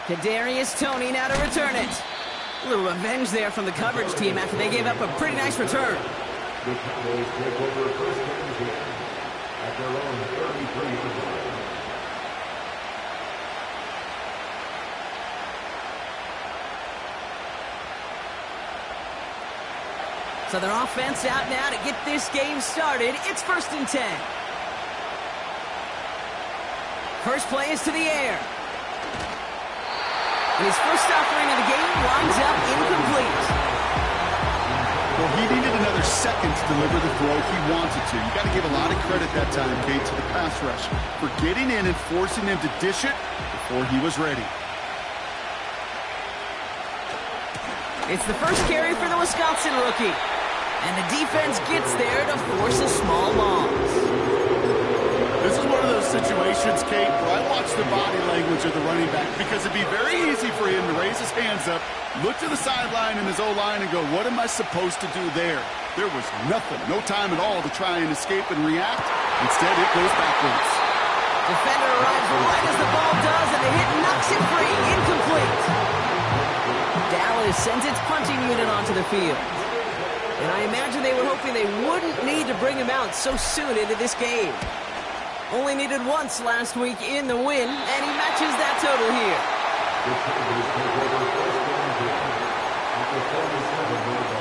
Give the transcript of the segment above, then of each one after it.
Kadarius Toney now to return it. A little revenge there from the coverage team after they gave up a pretty nice return. The Cowboys take over first and 10 at their own 33-yard line. So their offense out now to get this game started. It's first and 10. First play is to the air. And his first offering of the game winds up incomplete. Well, he needed another second to deliver the throw he wanted to. You got to give a lot of credit that time, Kate, to the pass rush for getting in and forcing him to dish it before he was ready. It's the first carry for the Wisconsin rookie. And the defense gets there to force a small loss. This is one of those situations, Kate, where I watch the body language of the running back because it'd be very easy for him to raise his hands up, look to the sideline in his O-line and go, what am I supposed to do there? There was nothing, no time at all to try and escape and react. Instead, it goes backwards. Defender arrives right as the ball does, and the hit knocks it free. Incomplete. Dallas sends its punching unit onto the field. And I imagine they were hoping they wouldn't need to bring him out so soon into this game. Only needed once last week in the win, and he matches that total here. The Cowboys take over first and 10 at the 47-yard line.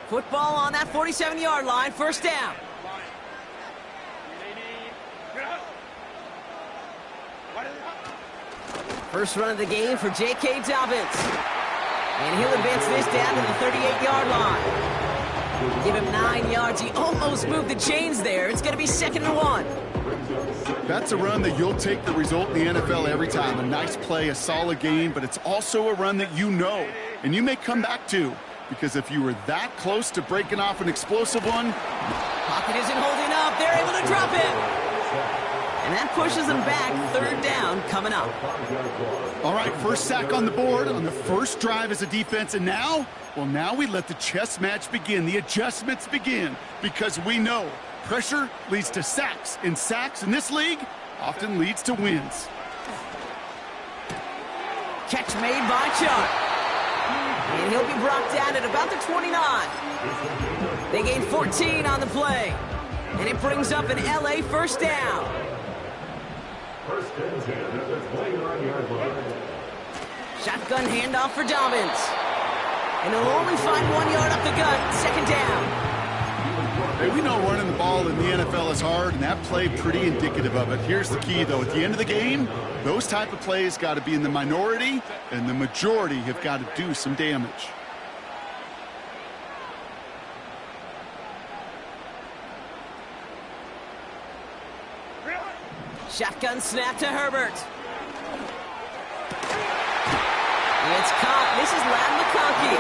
Football on that 47-yard line, first down. First run of the game for J.K. Dobbins. And he'll advance this down to the 38-yard line. Give him 9 yards. He almost moved the chains there. It's going to be 2nd and 1. That's a run that you'll take the result in the NFL every time. A nice play, a solid game, but it's also a run that you know, and you may come back to. Because if you were that close to breaking off an explosive one... Pocket isn't holding up. They're able to drop it. And that pushes them back. 3rd down coming up. All right, first sack on the board on the first drive as a defense. And now, well, now we let the chess match begin. The adjustments begin. Because we know pressure leads to sacks. And sacks in this league often leads to wins. Catch made by Chuck. And he'll be brought down at about the 29. They gain 14 on the play. And it brings up an L.A. first down. First and 10 at the 29-yard line. Shotgun handoff for Dobbins. And he'll only find 1 yard up the gut. 2nd down. Hey, we know running the ball in the NFL is hard, and that play pretty indicative of it. Here's the key, though. At the end of the game, those type of plays got to be in the minority, and the majority have got to do some damage. Shotgun snap to Herbert. It's caught. This is Lam McConkey.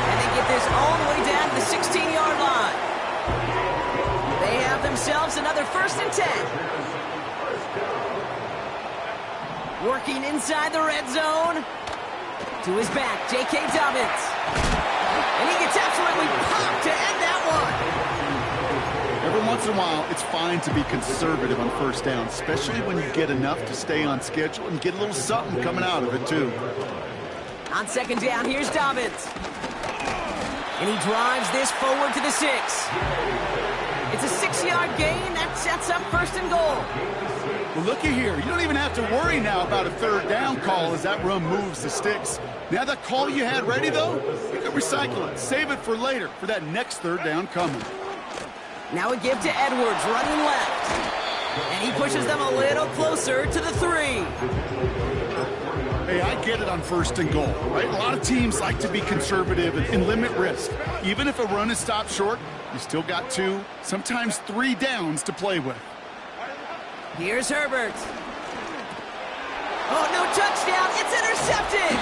And they get this all the way down to the 16-yard line. They have themselves another 1st and 10. Working inside the red zone. To his back, J.K. Dobbins. And he gets absolutely popped to end that one. Every once in a while, it's fine to be conservative on first down, especially when you get enough to stay on schedule and get a little something coming out of it, too. On 2nd down, here's Dobbins. And he drives this forward to the 6. It's a 6-yard gain. That sets up 1st and goal. Well, looky here. You don't even have to worry now about a 3rd down call as that run moves the sticks. Now that call you had ready, though, you can recycle it. Save it for later, for that next 3rd down coming. Now a give to Edwards, running left. And he pushes them a little closer to the 3. Hey, I get it on 1st and goal, right? A lot of teams like to be conservative and limit risk. Even if a run is stopped short, you still got 2, sometimes 3 downs to play with. Here's Herbert. Oh, no touchdown. It's intercepted.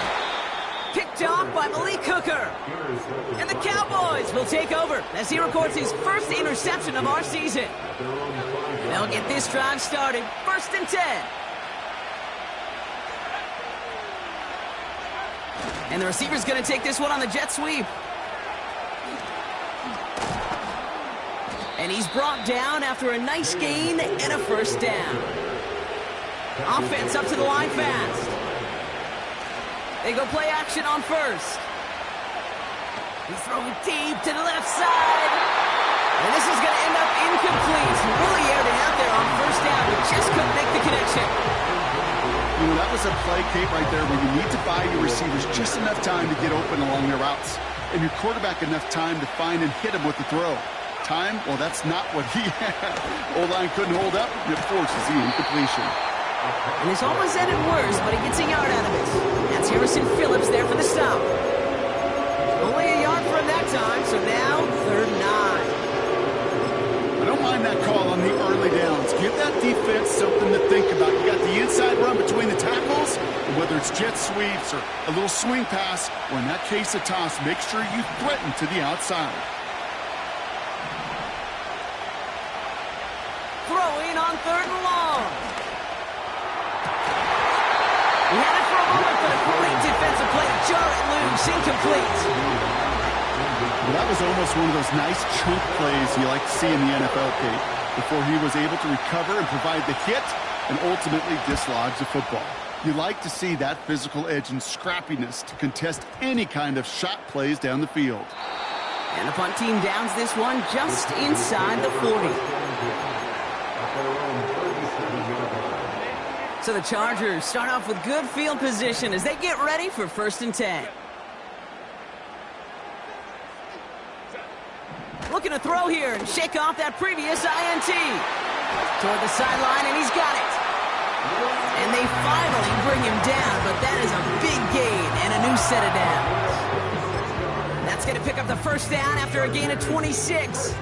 Picked off by Malik Hooker. And the Cowboys will take over as he records his first interception of our season. And they'll get this drive started. 1st and 10. And the receiver's going to take this one on the jet sweep. And he's brought down after a nice gain and a first down. Offense up to the line fast. They go play action on first. He's throwing deep to the left side. And this is going to end up incomplete. He really aired it out there on first down, but just couldn't make the connection. You know, that was a play, Kate, right there where you need to buy your receivers just enough time to get open along their routes. And your quarterback enough time to find and hit him with the throw. Time? Well, that's not what he had. O-line couldn't hold up, and it forces the incompletion. And this almost ended worse, but he gets a yard out of it. That's Harrison Phillips there for the stop. Only a yard from that time, so now 3rd and 9. I don't mind that call on the early downs. Give that defense something to think about. You got the inside run between the tackles, and whether it's jet sweeps or a little swing pass, or in that case a toss, make sure you threaten to the outside. Throwing on 3rd and long. He had it for a moment, but a great defensive play to jar it loose. Incomplete. Well, that was almost one of those nice chunk plays you like to see in the NFL, Kate, before he was able to recover and provide the hit and ultimately dislodge the football. You like to see that physical edge and scrappiness to contest any kind of shot plays down the field. And the punt team downs this one just inside the 40. So the Chargers start off with good field position as they get ready for 1st and 10. Looking to throw here and shake off that previous INT. Toward the sideline, and he's got it. And they finally bring him down, but that is a big gain and a new set of downs. That's going to pick up the first down after a gain of 26.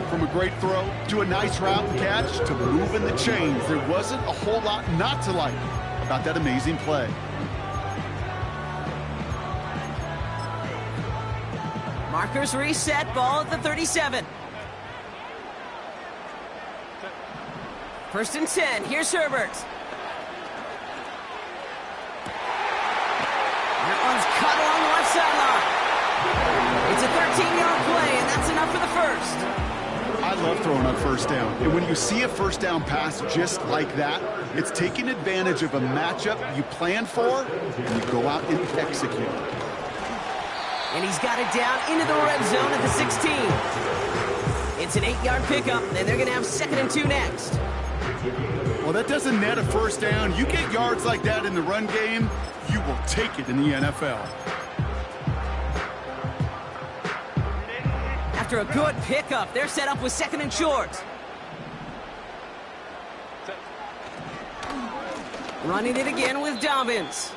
From a great throw to a nice route and catch to moving the chains, there wasn't a whole lot not to like about that amazing play. Markers reset, ball at the 37. 1st and 10, here's Herbert. That one's cut along the left sideline. It's a 13-yard play, and that's enough for the first. I love throwing on first down. And when you see a first down pass just like that, it's taking advantage of a matchup you plan for, and you go out and execute. And he's got it down into the red zone at the 16. It's an 8-yard pickup, and they're going to have 2nd and 2 next. Well, that doesn't net a first down. You get yards like that in the run game, you will take it in the NFL. After a good pickup, they're set up with 2nd and short. Running it again with Dobbins.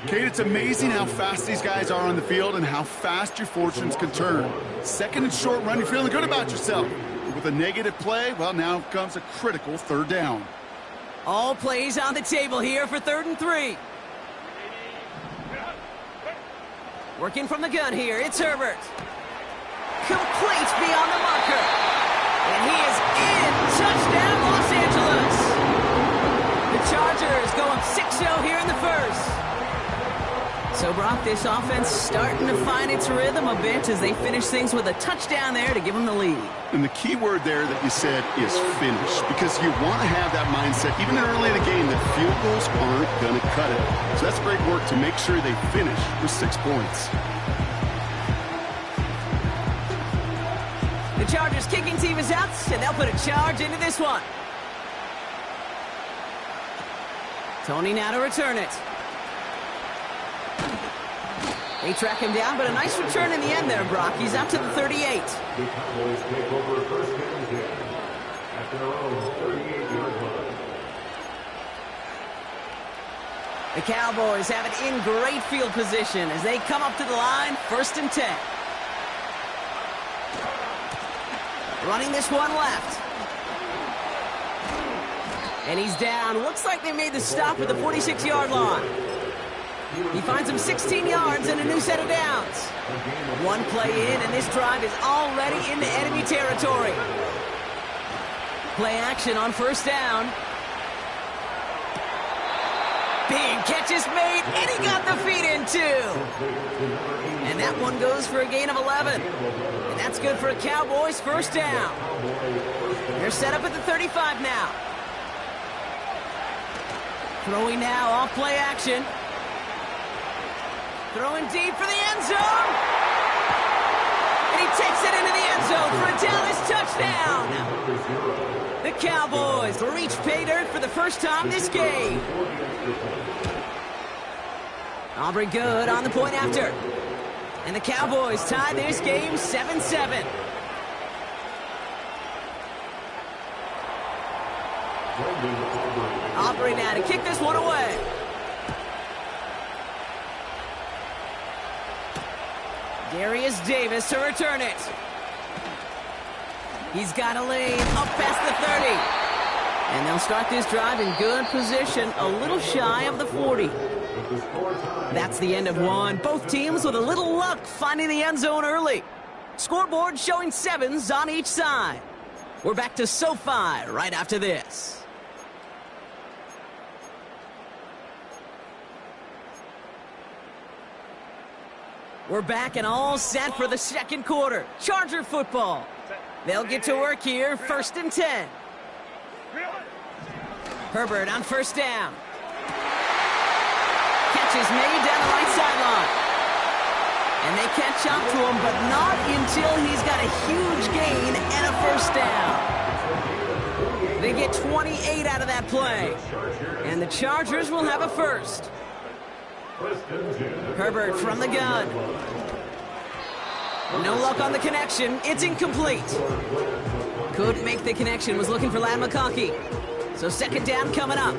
Kate, it's amazing how fast these guys are on the field and how fast your fortunes can turn. 2nd and short run, you're feeling good about yourself. But with a negative play, well, now comes a critical 3rd down. All plays on the table here for 3rd and 3. Working from the gun here, it's Herbert. Complete beyond the marker. And he is in. Touchdown, Los Angeles. The Chargers go up 6-0 here in the first. So, Brock, this offense starting to find its rhythm a bit as they finish things with a touchdown there to give them the lead. And the key word there that you said is finish, because you want to have that mindset, even early in the game, that field goals aren't going to cut it. So that's great work to make sure they finish with 6 points. The Chargers kicking team is out, and they'll put a charge into this one. Tony now to return it. They track him down, but a nice return in the end there, Brock. He's up to the 38. The Cowboys take over 1st and 10 at their own 38-yard line. The Cowboys have it in great field position as they come up to the line, 1st and 10. Running this one left. And he's down. Looks like they made the stop at the 46-yard line. He finds him 16 yards and a new set of downs. One play in, and this drive is already into enemy territory. Play action on 1st down. Big catch is made, and he got the feet in and 2. And that one goes for a gain of 11. And that's good for a Cowboys first down. They're set up at the 35 now. Throwing now, off play action. Throwing deep for the end zone. And he takes it into the end zone for a Dallas touchdown. The Cowboys reach pay dirt for the first time this game. Aubrey good on the point after. And the Cowboys tie this game 7-7. Aubrey now to kick this one away. Darius Davis to return it. He's got a lane up past the 30. And they'll start this drive in good position, a little shy of the 40. That's the end of one. Both teams with a little luck finding the end zone early. Scoreboard showing 7s on each side. We're back to SoFi right after this. We're back and all set for the second quarter. Charger football. They'll get to work here, 1st and 10. Herbert on first down. Catch is made down the right sideline. And they catch up to him, but not until he's got a huge gain and a first down. They get 28 out of that play. And the Chargers will have a first. Herbert from the gun. No luck on the connection. It's incomplete. Couldn't make the connection. Was looking for Lad McConkey. So second down coming up.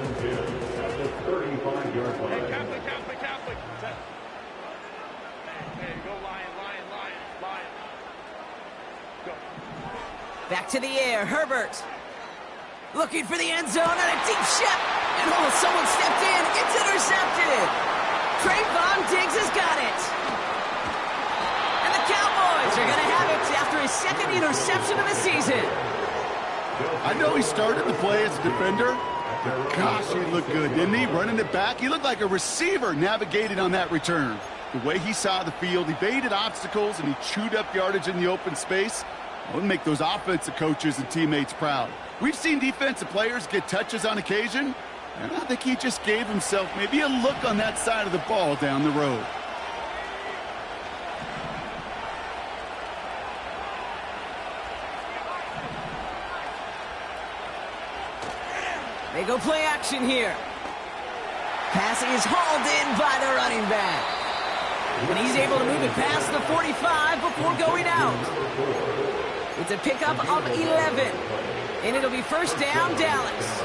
Back to the air. Herbert. Looking for the end zone and a deep shot. And oh, someone stepped in. It's intercepted. Trayvon Diggs has got it. And the Cowboys are going to have it after his second interception of the season. I know he started the play as a defender, but gosh, he looked good, didn't he? Running it back, he looked like a receiver navigating on that return. The way he saw the field, he baited obstacles, and he chewed up yardage in the open space. It would make those offensive coaches and teammates proud. We've seen defensive players get touches on occasion, and I think he just gave himself maybe a look on that side of the ball down the road. They go play action here. Pass is hauled in by the running back. And he's able to move it past the 45 before going out. It's a pickup of 11. And it'll be first down, Dallas.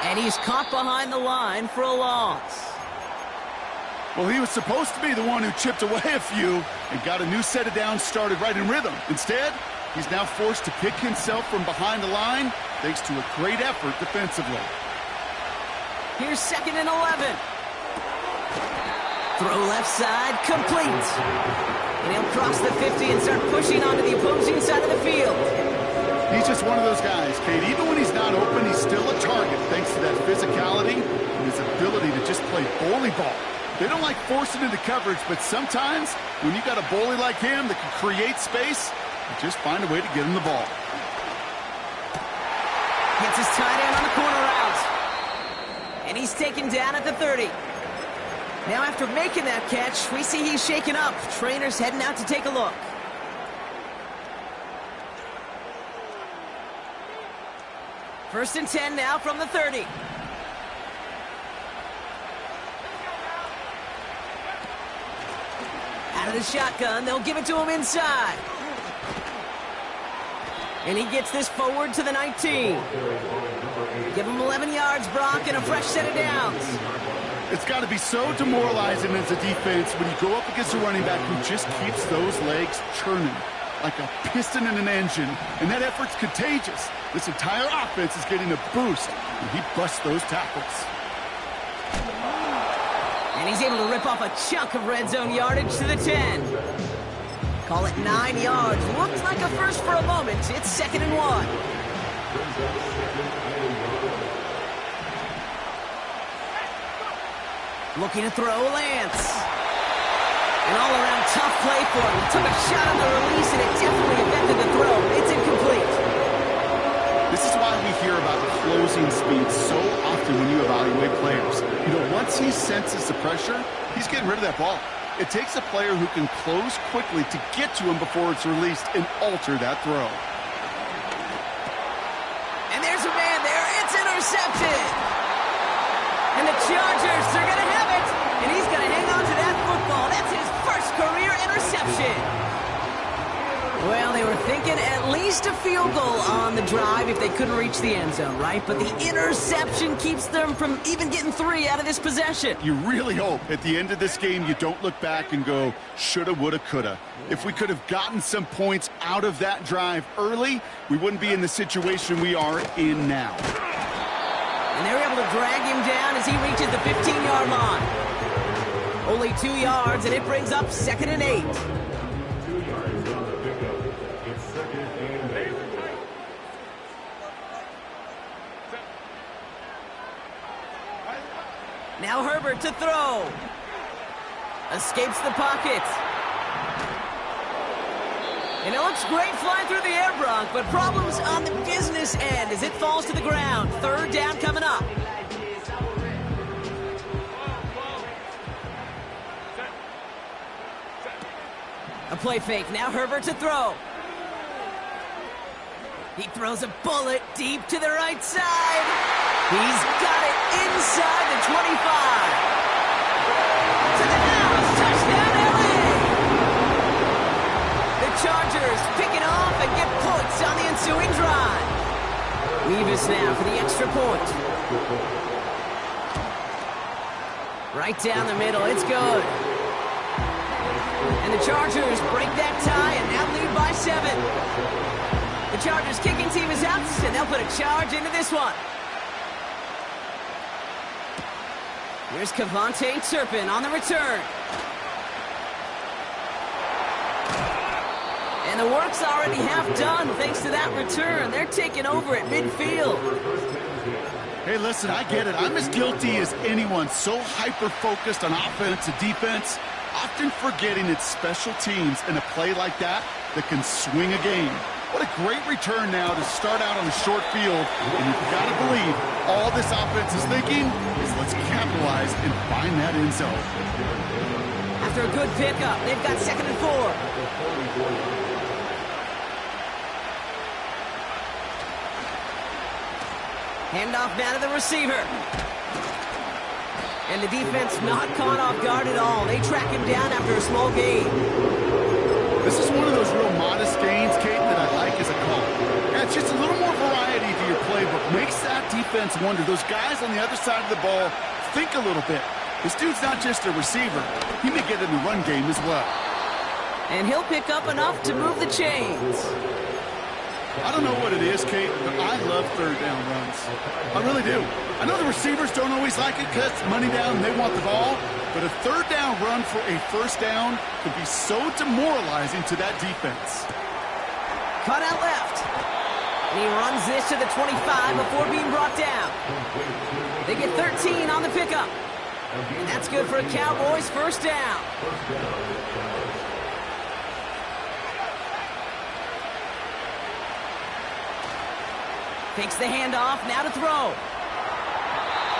And he's caught behind the line for a loss. Well, he was supposed to be the one who chipped away a few and got a new set of downs started right in rhythm. Instead, he's now forced to pick himself from behind the line thanks to a great effort defensively. Here's 2nd and 11. Throw left side, complete. And he'll cross the 50 and start pushing onto the opposing side of the field. He's just one of those guys, Kate. Even when he's not open, he's still a target thanks to that physicality and his ability to just play bully ball. They don't like forcing into coverage, but sometimes when you got a bully like him that can create space, you just find a way to get him the ball. Gets his tight end on the corner route. And he's taken down at the 30. Now after making that catch, we see he's shaken up. Trainer's heading out to take a look. First and 10 now from the 30. Out of the shotgun, they'll give it to him inside. And he gets this forward to the 19. Give him 11 yards, Brock, and a fresh set of downs. It's got to be so demoralizing as a defense when you go up against a running back who just keeps those legs churning like a piston in an engine, and that effort's contagious. This entire offense is getting a boost, and he busts those tackles. And he's able to rip off a chunk of red zone yardage to the 10. Call it 9 yards. Looks like a first for a moment. It's 2nd and 1. Looking to throw Lance. An all-around tough play for him. He took a shot on the release, and it definitely affected the throw. It's incomplete. This is why we hear about closing speed so often when you evaluate players. You know, once he senses the pressure, he's getting rid of that ball. It takes a player who can close quickly to get to him before it's released and alter that throw. And there's a man there. It's intercepted. And the Chargers, they're going to have it. And he's going to hang on to that football. That's his first career interception. Well, they were thinking at least a field goal on the drive if they couldn't reach the end zone, right? But the interception keeps them from even getting 3 out of this possession. You really hope at the end of this game you don't look back and go, shoulda, woulda, coulda. If we could have gotten some points out of that drive early, we wouldn't be in the situation we are in now. And they were able to drag him down as he reaches the 15-yard line. Only 2 yards, and it brings up 2nd and 8. 2 yards on the pickup. It's 2nd and 8. Now Herbert to throw. Escapes the pocket. And it looks great flying through the air, Bronk, but problems on the business end as it falls to the ground. 3rd down coming up. A play fake. Now Herbert to throw. He throws a bullet deep to the right side. He's got it inside the 25. To the house. Touchdown, LA. The Chargers picking off and get points on the ensuing drive. Weavis now for the extra point. Right down the middle. It's good. And the Chargers break that tie and now lead by 7. The Chargers kicking team is out, and they'll put a charge into this one. Here's Kevontae Turpin on the return. And the work's already half done thanks to that return. They're taking over at midfield. Hey, listen, I get it. I'm as guilty as anyone. So hyper-focused on offense and defense, often forgetting it's special teams in a play like that can swing a game. What a great return now to start out on a short field. And you've got to believe all this offense is thinking is let's capitalize and find that end zone. After a good pickup, they've got 2nd and 4. Handoff now to the receiver. And the defense not caught off guard at all. They track him down after a small gain. This is one of those real modest gains, Kate, that I like as a call. Yeah, it's just a little more variety to your playbook. Makes that defense wonder. Those guys on the other side of the ball think a little bit. This dude's not just a receiver. He may get in the run game as well. And he'll pick up enough to move the chains. I don't know what it is, Kate, but I love 3rd down runs. I really do. I know the receivers don't always like it because it's money down and they want the ball, but a 3rd down run for a 1st down can be so demoralizing to that defense. Cut out left. And he runs this to the 25 before being brought down. They get 13 on the pickup. And that's good for a Cowboys 1st down. Takes the handoff, now to throw.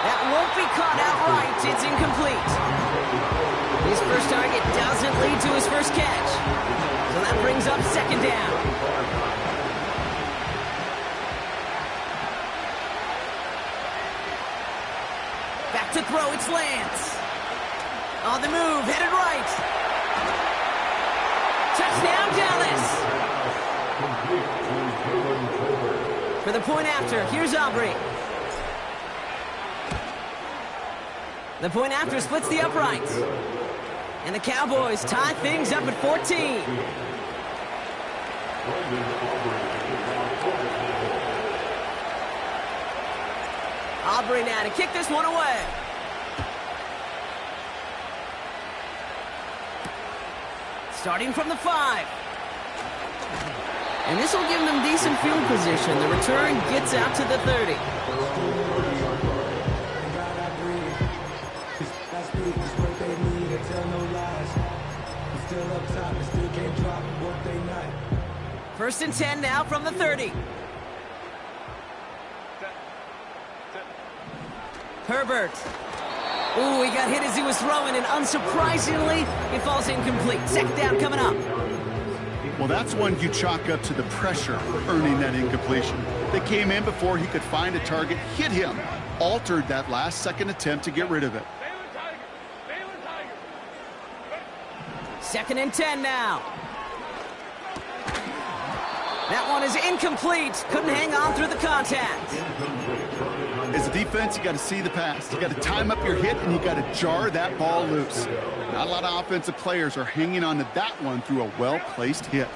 That won't be caught outright. It's incomplete. His first target doesn't lead to his first catch. So that brings up 2nd down. Back to throw, it's Lance. On the move, headed right. Touchdown, Dallas. For the point after, here's Aubrey. The point after splits the uprights. And the Cowboys tie things up at 14. Aubrey now to kick this one away. Starting from the 5. And this will give them decent field position. The return gets out to the 30. First and 10 now from the 30. Herbert. Ooh, he got hit as he was throwing, and unsurprisingly, it falls incomplete. Second down coming up. Well, that's one you chalk up to the pressure earning that incompletion. They came in before he could find a target, hit him, altered that last-second attempt to get rid of it. Second and 10 now. That one is incomplete. Couldn't hang on through the contact. As a defense, you got to see the pass. You got to time up your hit, and you got to jar that ball loose. Not a lot of offensive players are hanging on to that one through a well-placed hit.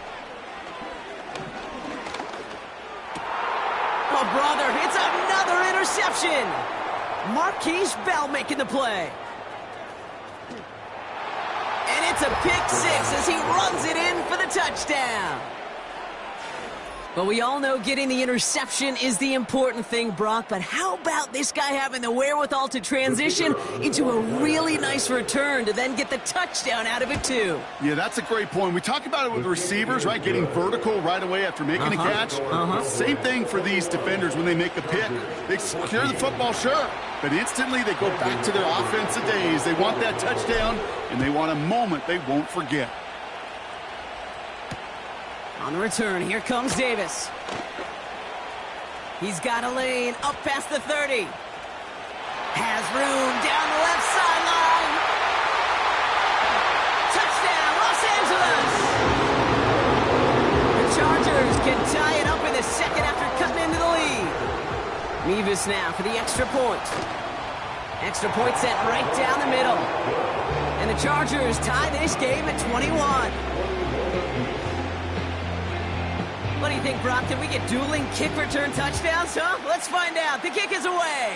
Oh, brother, it's another interception. Marquise Bell making the play. And it's a pick 6 as he runs it in for the touchdown. But we all know getting the interception is the important thing, Brock. But how about this guy having the wherewithal to transition into a really nice return to then get the touchdown out of it, too? Yeah, that's a great point. We talk about it with receivers, right? Getting vertical right away after making a catch. Same thing for these defenders when they make a pick. They secure the football, sure. But instantly they go back to their offensive days. They want that touchdown, and they want a moment they won't forget. On the return, here comes Davis. He's got a lane up past the 30. Has room down the left sideline. Touchdown, Los Angeles! The Chargers can tie it up in the second after cutting into the lead. Mevis now for the extra point. Extra point set right down the middle. And the Chargers tie this game at 21. What do you think, Brock? Can we get dueling kick return touchdowns, huh? Let's find out. The kick is away.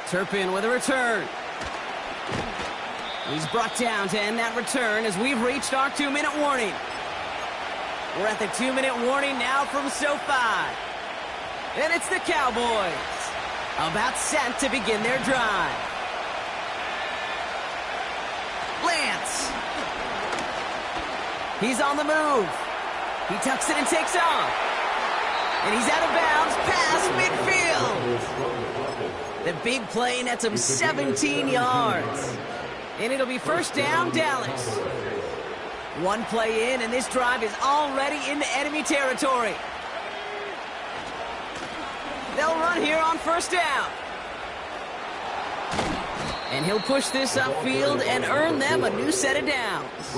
Turpin with a return. He's brought down to end that return as we've reached our 2-minute warning. We're at the 2-minute warning now from SoFi. And it's the Cowboys about set to begin their drive. Lance. He's on the move. He tucks it and takes off. And he's out of bounds past midfield. The big play nets him 17 yards. And it'll be first down, Dallas. One play in, and this drive is already into enemy territory. They'll run here on first down. And he'll push this upfield and earn them a new set of downs.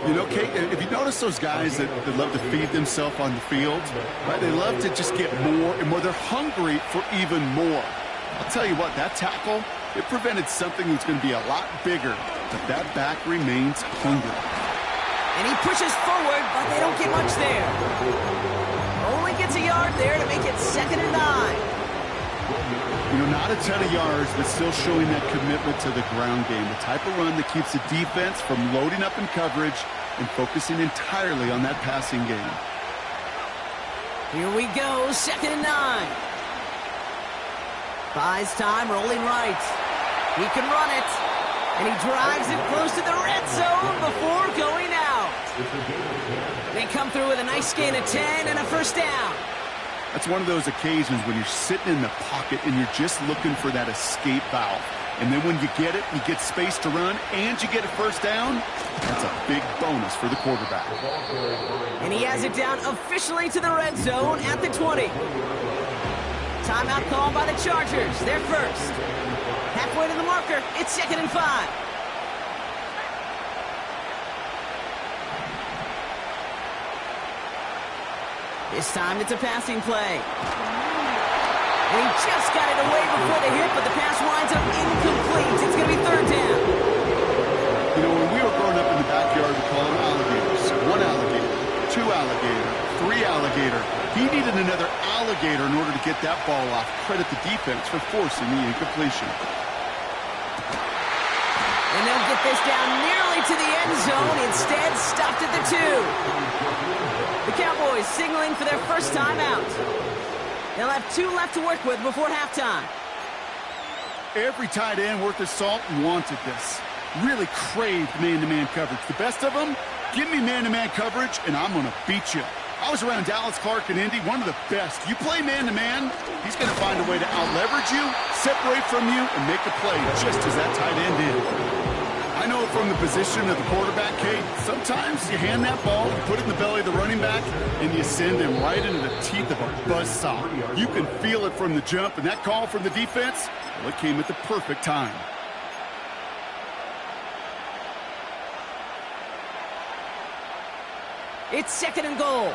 You know, Kate, if you notice those guys that love to feed themselves on the field, right? They love to just get more and more. They're hungry for even more. I'll tell you what, that tackle, it prevented something that's going to be a lot bigger, but that back remains hungry. And he pushes forward, but they don't get much there. Only gets a yard there to make it 2nd and 9. You know, not a ton of yards, but still showing that commitment to the ground game. The type of run that keeps the defense from loading up in coverage and focusing entirely on that passing game. Here we go, 2nd and 9. Buys time, rolling right. He can run it. And he drives it close to the red zone before going out. They come through with a nice gain of 10 and a first down. That's one of those occasions when you're sitting in the pocket and you're just looking for that escape valve. And then when you get it, you get space to run, and you get a first down. That's a big bonus for the quarterback. And he has it down officially to the red zone at the 20. Timeout called by the Chargers. They're first. Halfway to the marker. It's 2nd and 5. This time it's a passing play. And he just got it away before the hit, but the pass winds up incomplete. It's going to be 3rd down. You know, when we were growing up in the backyard, we call them alligators. 1 alligator, 2 alligator, 3 alligator. He needed another alligator in order to get that ball off. Credit the defense for forcing the incompletion. And they'll get get this down nearly to the end zone. Instead, stopped at the 2. The Cowboys signaling for their first time out. They'll have 2 left to work with before halftime. Every tight end worth his salt wanted this. Really craved man-to-man coverage. The best of them, give me man-to-man coverage, and I'm going to beat you. I was around Dallas Clark and Indy, one of the best. You play man-to-man, he's going to find a way to out-leverage you, separate from you, and make a play just as that tight end did. I know from the position of the quarterback, Kate, sometimes you hand that ball, you put it in the belly of the running back, and you send him right into the teeth of a buzzsaw. You can feel it from the jump, and that call from the defense, well, it came at the perfect time. It's 2nd and goal.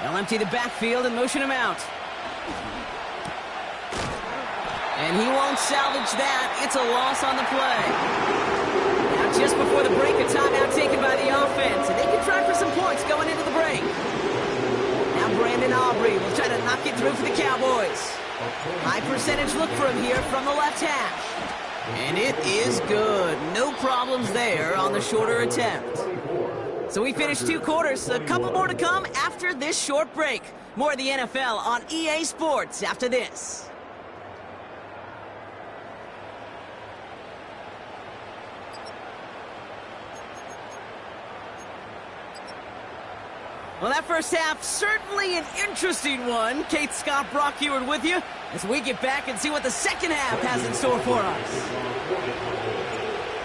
They'll empty the backfield and motion him out. And he won't salvage that. It's a loss on the play. Now just before the break, a timeout taken by the offense. And they can try for some points going into the break. Now Brandon Aubrey will try to knock it through for the Cowboys. High percentage look for him here from the left hash. And it is good. No problems there on the shorter attempt. So we finished 2 quarters. A couple more to come after this short break. More of the NFL on EA Sports after this. Well, that first half, certainly an interesting one. Kate, Scott, Brock Eward with you as we get back and see what the second half has in store for us.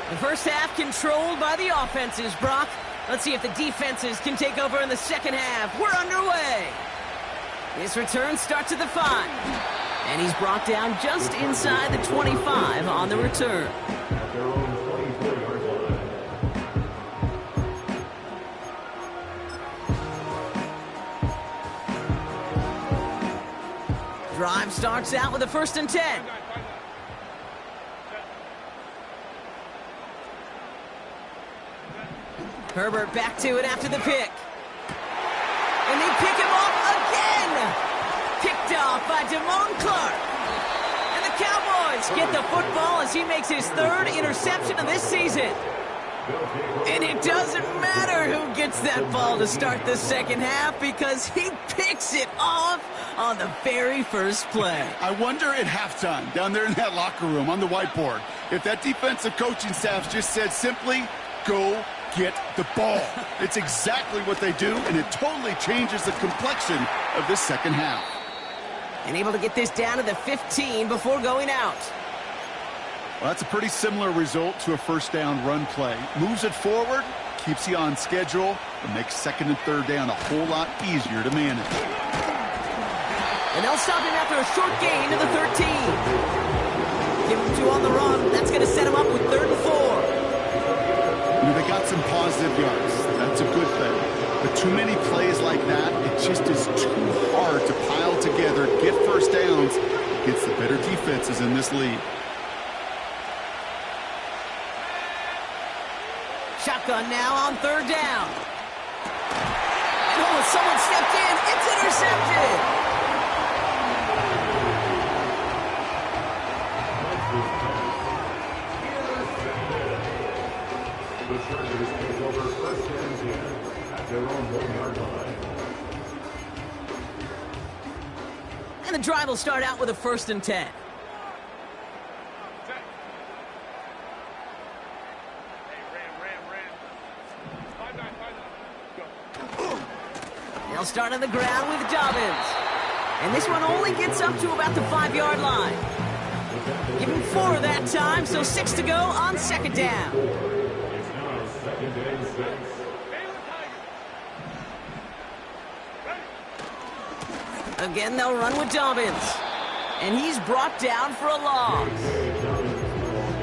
The first half controlled by the offenses, Brock. Let's see if the defenses can take over in the second half. We're underway. This return starts at the 5. And he's brought down just inside the 25 on the return. Drive starts out with a 1st and 10. Herbert back to it after the pick. And they pick him off again. Picked off by Damone Clark. And the Cowboys get the football as he makes his 3rd interception of this season. And it doesn't matter who gets that ball to start the second half because he picks it off on the very first play. I wonder at halftime, down there in that locker room on the whiteboard, if that defensive coaching staff just said simply, go get the ball. It's exactly what they do, and it totally changes the complexion of this second half. And able to get this down to the 15 before going out. Well, that's a pretty similar result to a first down run play. Moves it forward, keeps you on schedule, and makes 2nd and 3rd down a whole lot easier to manage. And they'll stop him after a short gain to the 13. Give him 2 on the run. That's going to set him up with 3rd and 4. You know, they got some positive yards. That's a good thing. But too many plays like that, it just is too hard to pile together, get first downs against the better defenses in this league. Shotgun now on 3rd down. And oh, someone stepped in. It's intercepted. And the drive will start out with a 1st and 10. They'll start on the ground with Dobbins. And this one only gets up to about the 5-yard line. Give him 4 that time, so 6 to go on 2nd down. Again, they'll run with Dobbins. And he's brought down for a loss.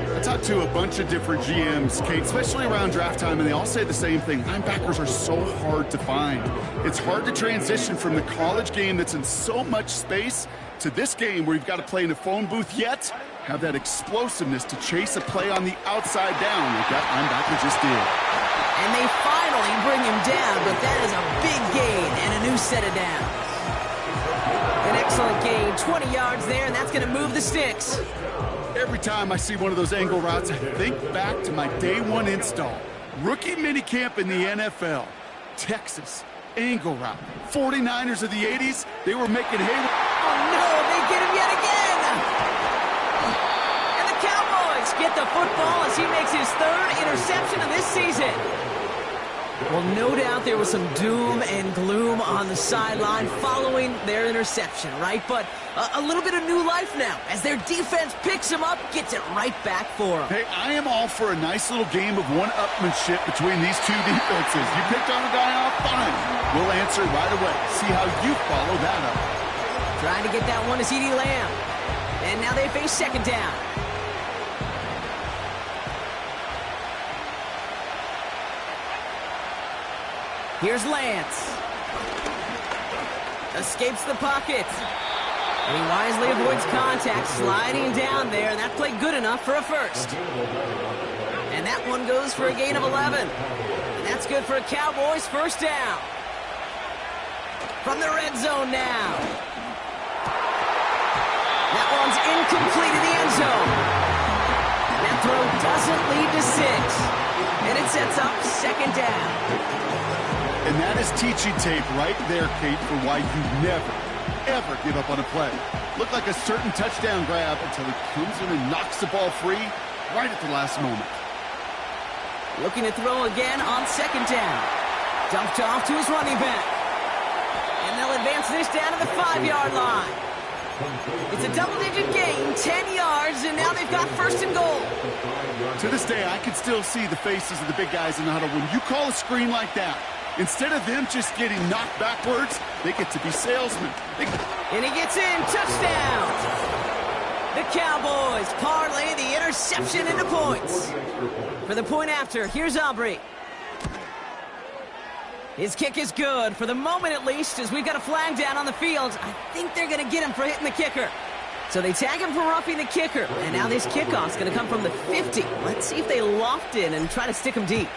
I talked to a bunch of different GMs, Kate, especially around draft time, and they all say the same thing. Linebackers are so hard to find. It's hard to transition from the college game that's in so much space to this game where you've got to play in a phone booth, yet have that explosiveness to chase a play on the outside down like that linebacker just did. And they finally bring him down, but that is a big gain and a new set of downs. The next Excellent gain, 20 yards there, and that's going to move the sticks. Every time I see one of those angle routes, I think back to my day one install. Rookie minicamp in the NFL. Texas, angle route. 49ers of the 80s, they were making hay. Oh, no, they get him yet again. And the Cowboys get the football as he makes his third interception of this season. Well, no doubt there was some doom and gloom on the sideline following their interception, right? But a little bit of new life now as their defense picks him up, gets it right back for them. Hey, I am all for a nice little game of one-upmanship between these two defenses. You picked on a guy off, fine. We'll answer right away. See how you follow that up. Trying to get that one to CeeDee Lamb. And now they face second down. Here's Lance. Escapes the pocket. And he wisely avoids contact, sliding down there. And that played good enough for a first. And that one goes for a gain of 11. And that's good for a Cowboys first down. From the red zone now. That one's incomplete in the end zone. That throw doesn't lead to 6. And it sets up second down. And that is teaching tape right there, Kate, for why you never, ever give up on a play. Looked like a certain touchdown grab until he comes in and knocks the ball free right at the last moment. Looking to throw again on second down. Dumped off to his running back. And they'll advance this down to the 5-yard line. It's a double-digit gain, 10 yards, and now they've got first and goal. To this day, I can still see the faces of the big guys in the huddle. When you call a screen like that, instead of them just getting knocked backwards, they get to be salesmen. And he gets in, touchdown! The Cowboys parlay the interception into points. For the point after, here's Aubrey. His kick is good, for the moment at least, as we've got a flag down on the field. I think they're going to get him for hitting the kicker. So they tag him for roughing the kicker, and now this kickoff's going to come from the 50. Let's see if they loft in and try to stick him deep.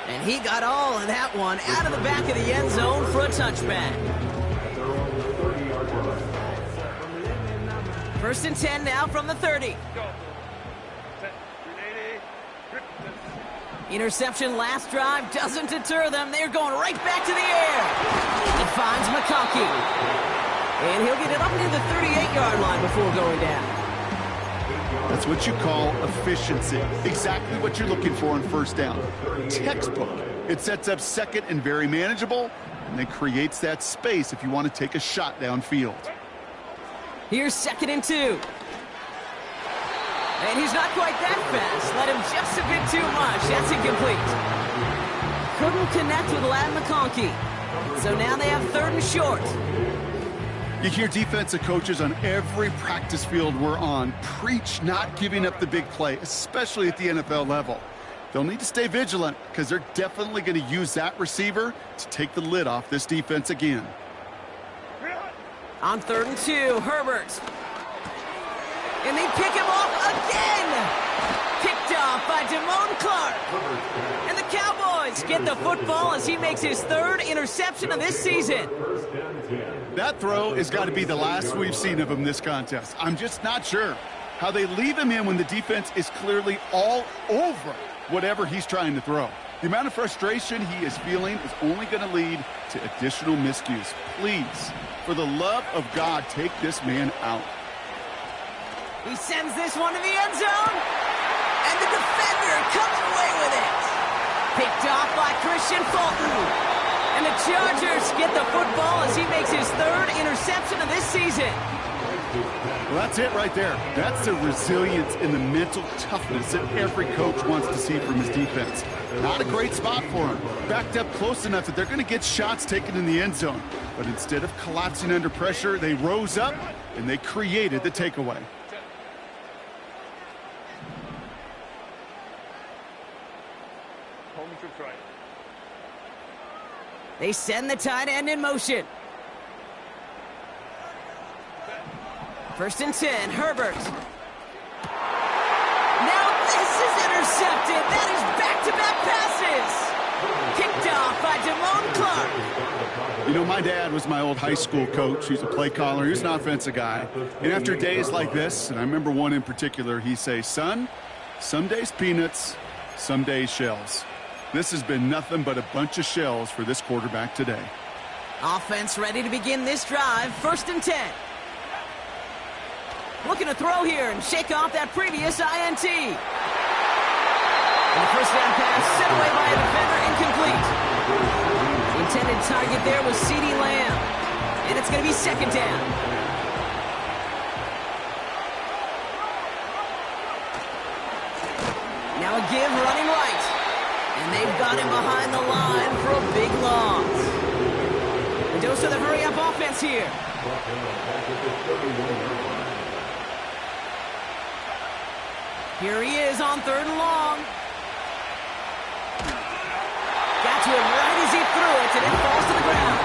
And he got all of that one out of the back of the end zone for a touchback. First and 10 now from the 30. Interception last drive doesn't deter them. They're going right back to the air. He finds McConkey. And he'll get it up near the 38-yard line before going down. That's what you call efficiency. Exactly what you're looking for on first down. Textbook. It sets up second and very manageable, and it creates that space if you want to take a shot downfield. Here's second and 2. And he's not quite that fast. Let him just a bit too much. That's incomplete. Couldn't connect with Lad McConkey. So now they have third and short. You hear defensive coaches on every practice field we're on preach not giving up the big play, especially at the NFL level. They'll need to stay vigilant because they're definitely going to use that receiver to take the lid off this defense again. On third and 2, Herbert. And they pick him off again. Picked off by Damone Clark. And the Cowboys get the football as he makes his third interception of this season. That throw has got to be the last we've seen of him this contest. I'm just not sure how they leave him in when the defense is clearly all over whatever he's trying to throw. The amount of frustration he is feeling is only going to lead to additional miscues. Please, for the love of God, take this man out. He sends this one to the end zone, and the defender comes away with it. Picked off by Christian Fulton. And the Chargers get the football as he makes his third interception of this season. Well, that's it right there. That's the resilience and the mental toughness that every coach wants to see from his defense. Not a great spot for him. Backed up close enough that they're going to get shots taken in the end zone. But instead of collapsing under pressure, they rose up and they created the takeaway. They send the tight end in motion. First and 10, Herbert. Now this is intercepted. That is back-to-back passes. Picked off by Damone Clark. You You know, my dad was my old high school coach. He's a play caller. He was an offensive guy. And after days like this, and I remember one in particular, he'd say, son, some days peanuts, some days shells. This has been nothing but a bunch of shells for this quarterback today. Offense ready to begin this drive. 1st and 10. Looking to throw here and shake off that previous INT. And the first down pass sent away by a defender, incomplete. The intended target there was CeeDee Lamb. And it's going to be 2nd down. Now a give running right. And they've got him behind the line for a big loss. The dose of the hurry-up offense here. Here he is on 3rd and long. Got to him right as he threw it, and it falls to the ground.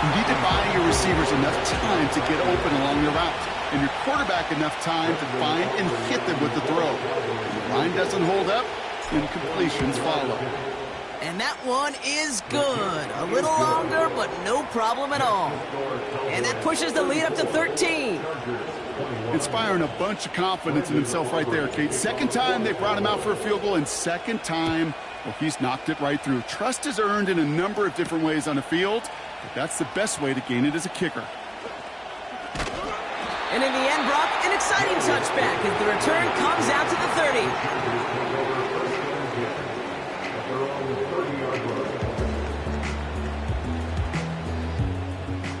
You need to buy your receivers enough time to get open along your route, and your quarterback enough time to find and hit them with the throw. If the line doesn't hold up, incompletions follow. And that one is good. A little longer, but no problem at all. And that pushes the lead up to 13. Inspiring a bunch of confidence in himself right there, Kate. 2nd time they brought him out for a field goal, and 2nd time, well, he's knocked it right through. Trust is earned in a number of different ways on the field, but that's the best way to gain it as a kicker. And in the end, Brock, an exciting touchback as the return comes out to the 30.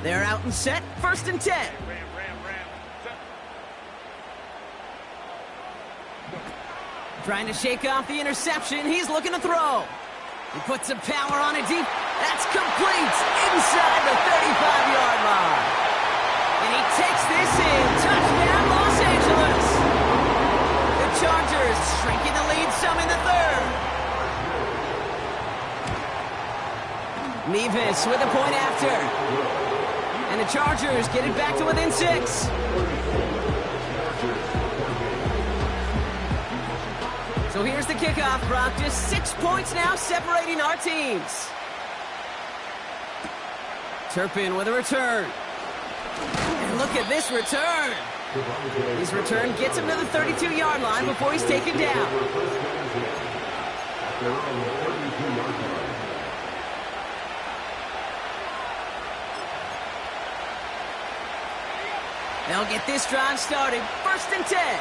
They're out and set. 1st and 10. Trying to shake off the interception. He's looking to throw. He puts some power on it deep. That's complete inside the 35-yard line. And he takes this in. Touchdown, Los Angeles. The Chargers shrinking the lead some in the 3rd. Mevis with a point after. And the Chargers get it back to within 6. So here's the kickoff, Brock. Just 6 points now separating our teams. Turpin with a return. And look at this return. His return gets him to the 32-yard line before he's taken down. They'll get this drive started. 1st and 10.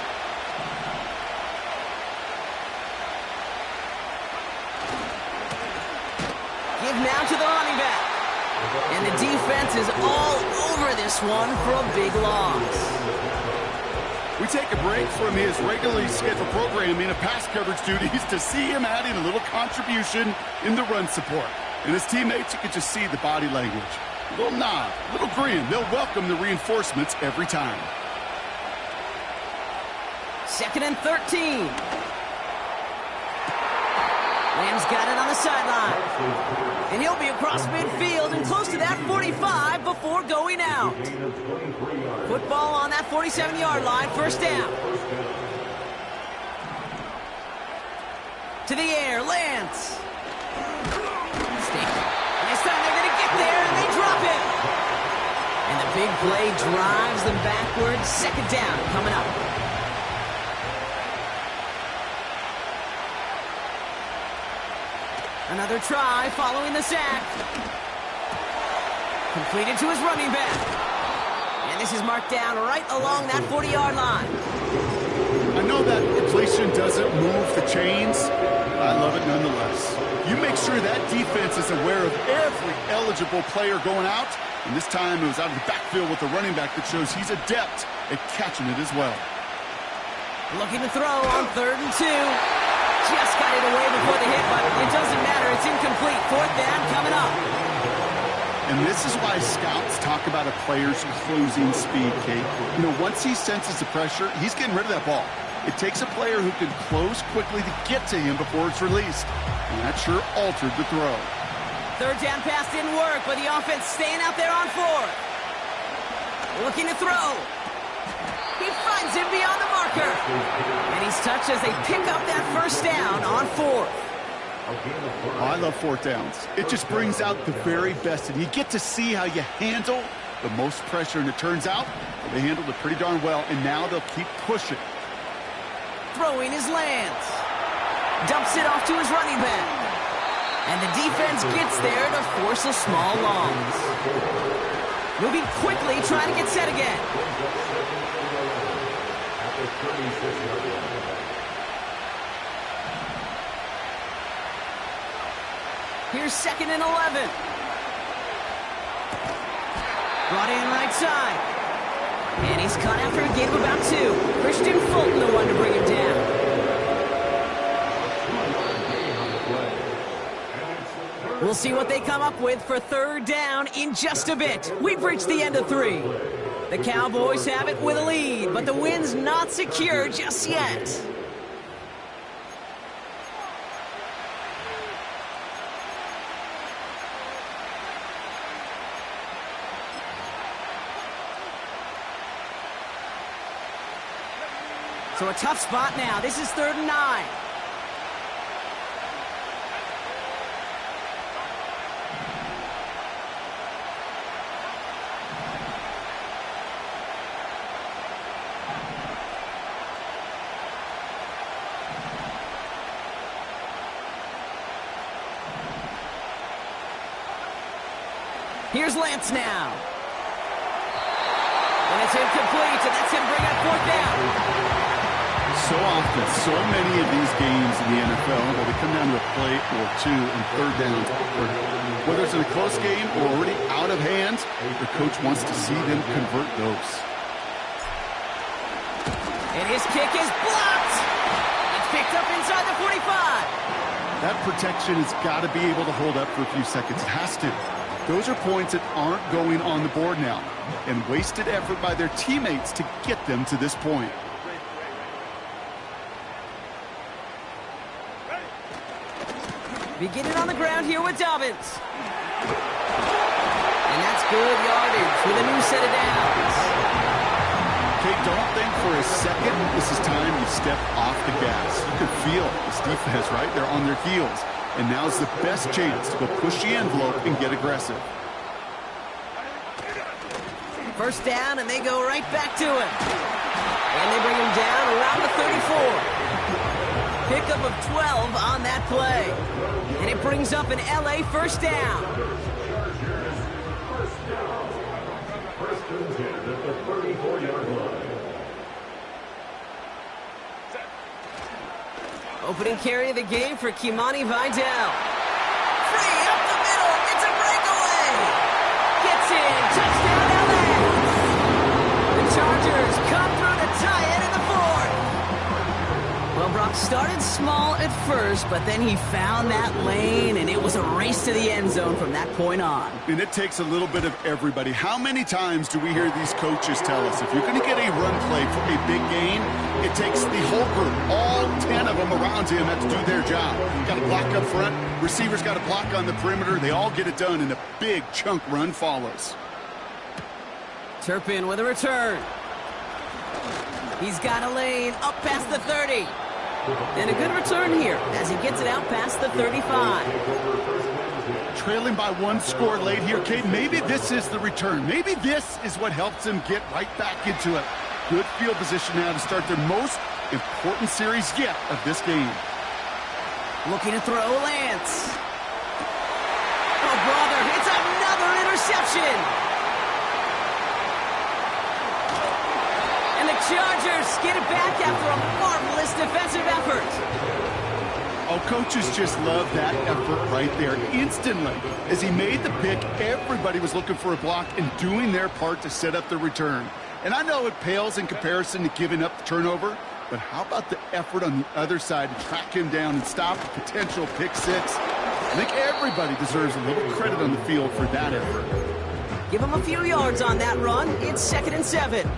Give now to the running back. And the defense is all over this one for a big loss. We take a break from his regularly scheduled programming of pass coverage duties to see him adding a little contribution in the run support. And his teammates, you can just see the body language. A little nod, a little grin. They'll welcome the reinforcements every time. 2nd and 13. Lamb's got it on the sideline. And he'll be across midfield and close to that 45 before going out. Football on that 47-yard line, 1st down. To the air, Lance. And this time they're going to get there, and they drop it. And the big play drives them backwards. 2nd down coming up. Another try following the sack. Completed to his running back. And this is marked down right along that 40-yard line. I know that inflation doesn't move the chains, but I love it nonetheless. You make sure that defense is aware of every eligible player going out. And this time it was out of the backfield with a running back that shows he's adept at catching it as well. Looking to throw on 3rd and 2. Just got it away before the hit, but it doesn't matter. It's incomplete. 4th down coming up. And this is why scouts talk about a player's closing speed, Kate. You know, once he senses the pressure, he's getting rid of that ball. It takes a player who can close quickly to get to him before it's released. And that sure altered the throw. 3rd down pass didn't work, but the offense staying out there on 4th. Looking to throw. He finds him beyond the marker. And he's touched as they pick up that 1st down on 4th. Oh, I love fourth downs. It just brings out the very best, and you get to see how you handle the most pressure, and it turns out they handled it pretty darn well, and now they'll keep pushing. Throwing his Lance. Dumps it off to his running back. And the defense gets there to force a small loss. Moving quickly, trying to get set again. Here's 2nd and 11. Brought in right side. And he's caught after a gain of about 2. Christian Fulton, the one to bring him down. We'll see what they come up with for 3rd down in just a bit. We've reached the end of 3. The Cowboys have it with a lead, but the win's not secure just yet. So a tough spot now. This is 3rd and 9. Here's Lance now. And it's incomplete, and that's him bringing up 4th down. So often, so many of these games in the NFL, where they come down to a play or 2 and 3rd down, whether it's in a close game or already out of hand, the coach wants to see them convert those. And his kick is blocked. It's picked up inside the 45. That protection has got to be able to hold up for a few seconds. It has to. Those are points that aren't going on the board now, and wasted effort by their teammates to get them to this point. Beginning on the ground here with Dobbins. And that's good yardage with a new set of downs. Okay, don't think for a second this is time you step off the gas. You can feel this defense, right? They're on their heels. And now's the best chance to go push the envelope and get aggressive. 1st down, and they go right back to him. And they bring him down around the 34. Pickup of 12 on that play. And it brings up an LA 1st down. Opening carry of the game for Kimani Vidal. Free up the middle. It's a breakaway. Gets in. Touchdown LA. The Chargers come through to tie it in the 4th. Well, Brock started small at first, but then he found that lane, and it was a race to the end zone from that point on. And it takes a little bit of everybody. How many times do we hear these coaches tell us, if you're going to get a run play for a big gain, it takes the whole group, all 10 of them around him have to do their job. Got to block up front. Receivers got to block on the perimeter. They all get it done, and a big chunk run follows. Turpin with a return. He's got a lane up past the 30. And a good return here as he gets it out past the 35. Trailing by 1 score late here, Kate. Maybe this is the return. Maybe this is what helps them get right back into it. Good field position now to start their most important series yet of this game. Looking to throw Lance. Oh, brother, it's another interception. And the Chargers get it back after a marvelous defensive effort. Oh, coaches just love that effort right there. Instantly, as he made the pick, everybody was looking for a block and doing their part to set up the return. And I know it pales in comparison to giving up the turnover, but how about the effort on the other side to track him down and stop a potential pick 6? I think everybody deserves a little credit on the field for that effort. Give him a few yards on that run. It's 2nd and 7.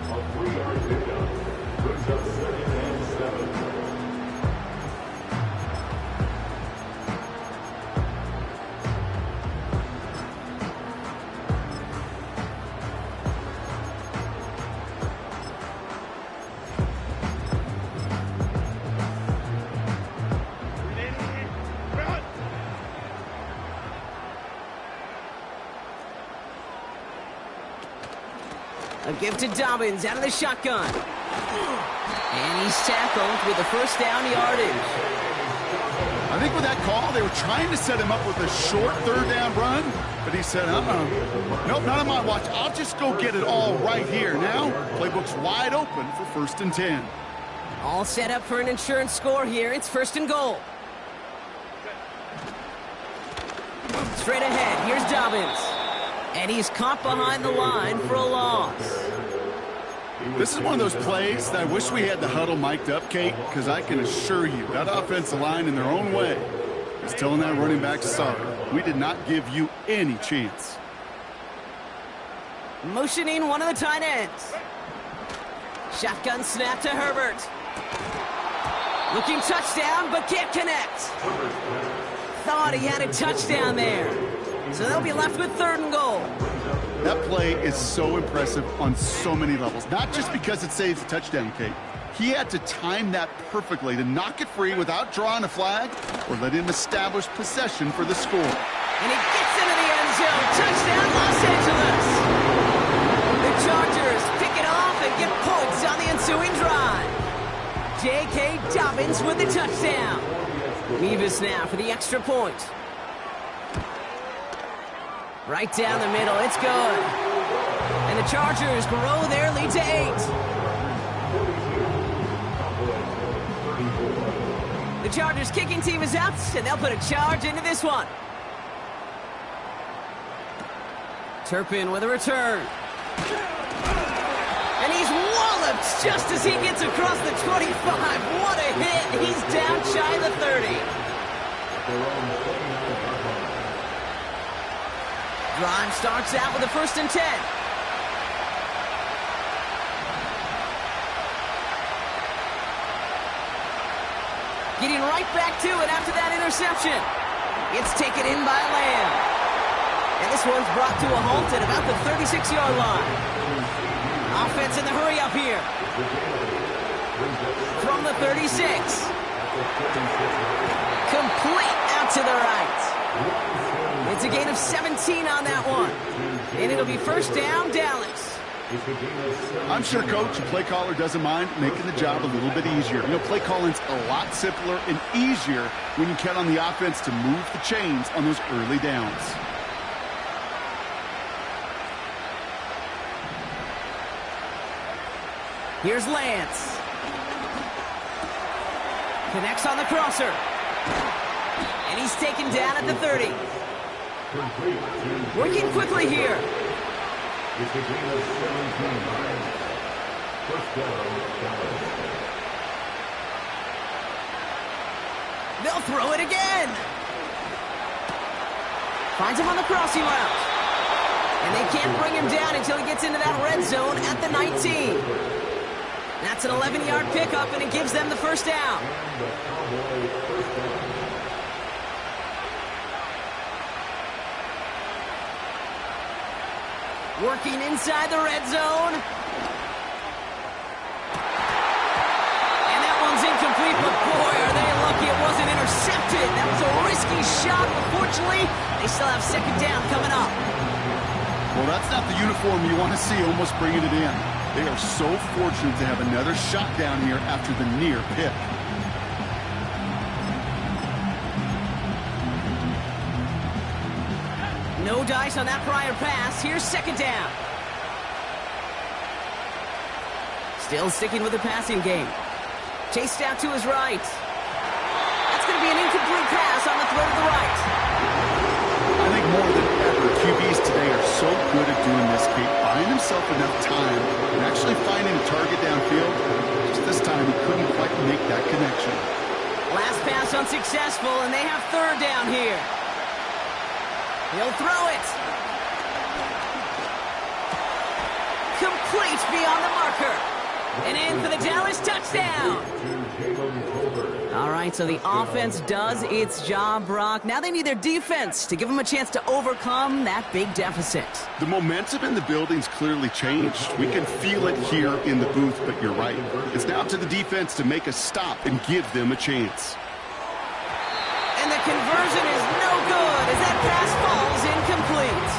A give to Dobbins out of the shotgun. And he's tackled with the first down yardage. I think with that call, they were trying to set him up with a short third down run, but he said, nope, not on my watch. I'll just go get it all right here. Now, playbook's wide open for 1st and 10. All set up for an insurance score here. It's 1st and goal. Straight ahead, here's Dobbins. And he's caught behind the line for a loss. This is one of those plays that I wish we had the huddle mic'd up, Kate, because I can assure you that offensive line in their own way is telling that running back, sorry, we did not give you any chance. Motioning one of the tight ends. Shotgun snap to Herbert. Looking touchdown, but can't connect. Thought he had a touchdown there. So they'll be left with 3rd and goal. That play is so impressive on so many levels. Not just because it saves a touchdown, Kate. He had to time that perfectly to knock it free without drawing a flag or let him establish possession for the score. And he gets into the end zone. Touchdown, Los Angeles. The Chargers pick it off and get points on the ensuing drive. J.K. Dobbins with the touchdown. Mevis now for the extra point. Right down the middle, it's good. And the Chargers grow their lead to 8. The Chargers kicking team is out, and they'll put a charge into this one. Turpin with a return. And he's walloped just as he gets across the 25. What a hit. He's down shy of the 30. Drive starts out with a 1st and 10. Getting right back to it after that interception. It's taken in by Lamb. And this one's brought to a halt at about the 36-yard line. Offense in the hurry up here. From the 36. Complete out to the right. It's a gain of 17 on that one. And it'll be 1st down, Dallas. I'm sure Coach and play caller doesn't mind making the job a little bit easier. You know, play calling's a lot simpler and easier when you count on the offense to move the chains on those early downs. Here's Lance. Connects on the crosser. And he's taken down at the 30. Working quickly here. They'll throw it again. Finds him on the crossing route. And they can't bring him down until he gets into that red zone at the 19. That's an 11-yard pickup, and it gives them the 1st down. Working inside the red zone. And that one's incomplete, but boy, are they lucky it wasn't intercepted. That was a risky shot, but fortunately, they still have 2nd down coming up. Well, that's not the uniform you want to see almost bringing it in. They are so fortunate to have another shot down here after the near pick. No dice on that prior pass. Here's 2nd down. Still sticking with the passing game. Chased out to his right. That's going to be an incomplete pass on the throw to the right. I think more than ever, QBs today are so good at doing this, Kate, buying himself enough time and actually finding a target downfield. Just this time, he couldn't quite make that connection. Last pass unsuccessful, and they have 3rd down here. He'll throw it. Complete beyond the marker. And in for the Dallas touchdown. All right, so the offense does its job, Brock. Now they need their defense to give them a chance to overcome that big deficit. The momentum in the building's clearly changed. We can feel it here in the booth, but you're right. It's now to the defense to make a stop and give them a chance. And the conversion is no good as that pass falls incomplete.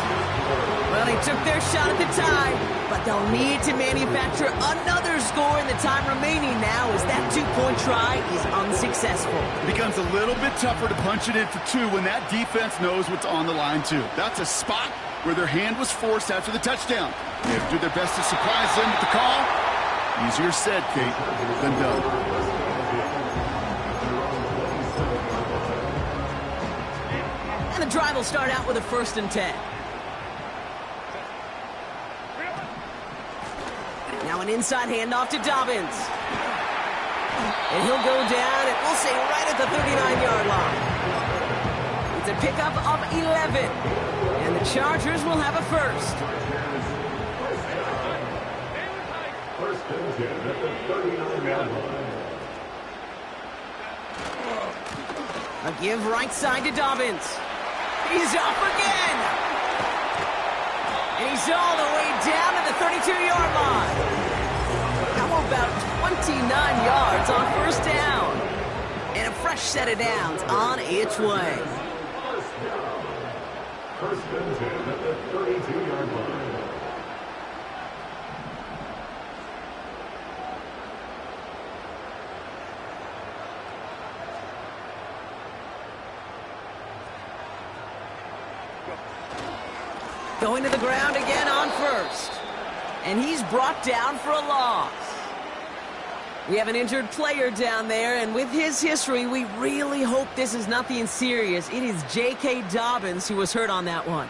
Well, he took their shot at the tie, but they'll need to manufacture another score in the time remaining now as that two-point try is unsuccessful. It becomes a little bit tougher to punch it in for two when that defense knows what's on the line, too. That's a spot where their hand was forced after the touchdown. They have to do their best to surprise them with the call. Easier said, Kate, than done. And the drive will start out with a 1st and 10. Now an inside handoff to Dobbins. And he'll go down, and we'll say right at the 39-yard line. It's a pickup of 11. And the Chargers will have a first. First and 10 at the 39-yard line. A give right side to Dobbins. He's off again. And he's all the way down to the 32-yard line. How about 29 yards on 1st down? And a fresh set of downs on its way. First and 10 at the 32-yard line. Going to the ground again on 1st. And he's brought down for a loss. We have an injured player down there, and with his history, we really hope this is nothing serious. It is J.K. Dobbins who was hurt on that one.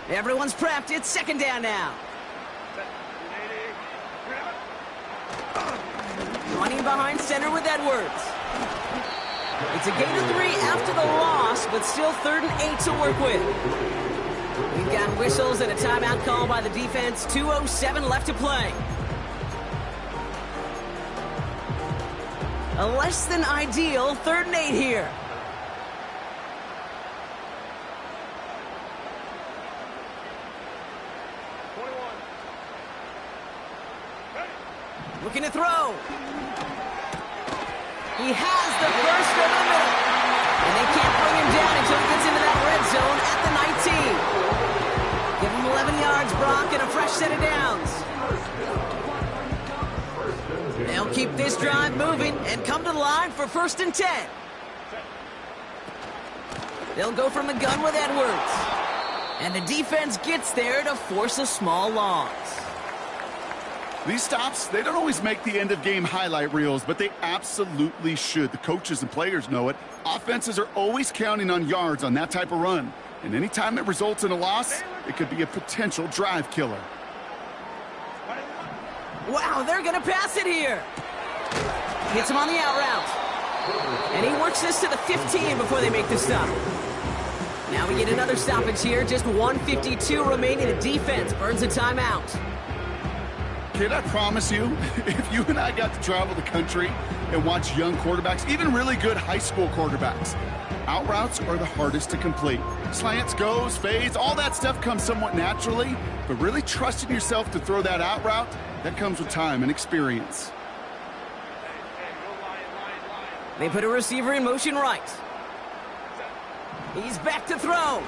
Everyone's prepped. It's 2nd down now. Running behind center with Edwards. It's a gain of 3 after the loss, but still 3rd and 8 to work with. We've got whistles and a timeout call by the defense. 2:07 left to play. A less than ideal 3rd and 8 here. Looking to throw. He has the first of the middle. And they can't bring him down until he gets into that red zone at the 19. Give him 11 yards, Brock, and a fresh set of downs. They'll keep this drive moving and come to the line for 1st and 10. They'll go from the gun with Edwards. And the defense gets there to force a small loss. These stops, they don't always make the end-of-game highlight reels, but they absolutely should. The coaches and players know it. Offenses are always counting on yards on that type of run. And anytime it results in a loss, it could be a potential drive killer. Wow, they're going to pass it here. Hits him on the out route. And he works this to the 15 before they make the stop. Now we get another stoppage here. Just 1:52 remaining. The defense burns a timeout. Kid, I promise you, if you and I got to travel the country and watch young quarterbacks, even really good high school quarterbacks, out routes are the hardest to complete. Slants, goes, fades, all that stuff comes somewhat naturally, but really trusting yourself to throw that out route, that comes with time and experience. They put a receiver in motion right. He's back to throw.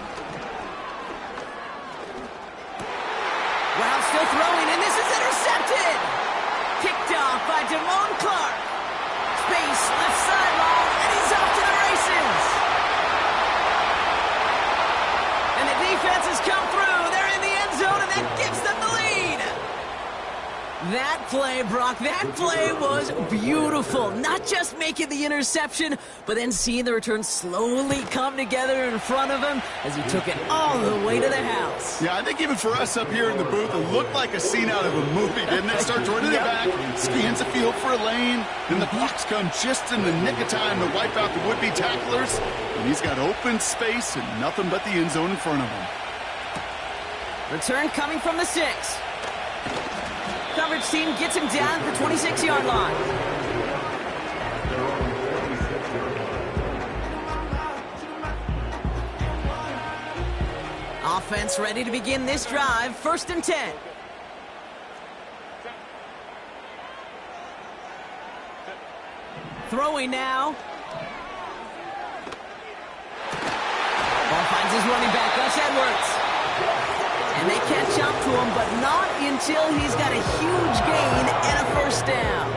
Wow, still throwing, and this is intercepted. Picked off by Damone Clark. Space, left sideline, and he's off to the races. And the defense has come through. They're in the end zone, and that gives them the lead. That play, Brock, that play was beautiful. Not just making the interception, but then seeing the return slowly come together in front of him as he took it all the way to the house. Yeah, I think even for us up here in the booth, it looked like a scene out of a movie, didn't it? Starts running it back, scans the field for a lane, then the blocks come just in the nick of time to wipe out the would-be tacklers, and he's got open space and nothing but the end zone in front of him. Return coming from the 6. Coverage team gets him down at the 26-yard line. Offense ready to begin this drive. 1st and 10. Throwing now. Ball finds his running back, Gus Edwards. And they catch up to him, but not until he's got a huge gain and a first down.